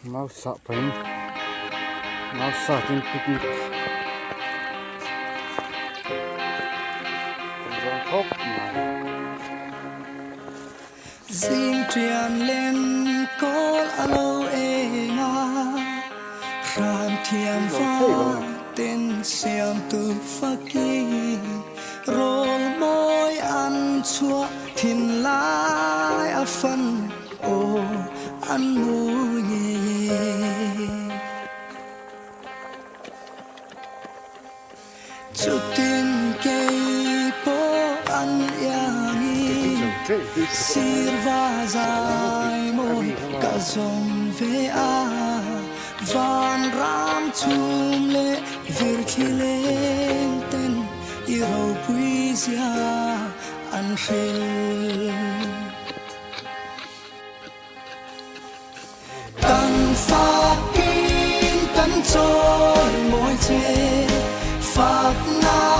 Mausah pain, Mausah tin picnic. Trong khóc mà. Zing trian lên có alo e nga, ram thiam pha tên xiam tu phaki, rol môi ăn chua thìn lai a phân o ăn môi chút tin cây po ăn yangi sirva dài môi cả dòng về a van ram chum le vir khi lên tên yêu quý gia ăn khil cần phát kín cần trôi môi chê phát na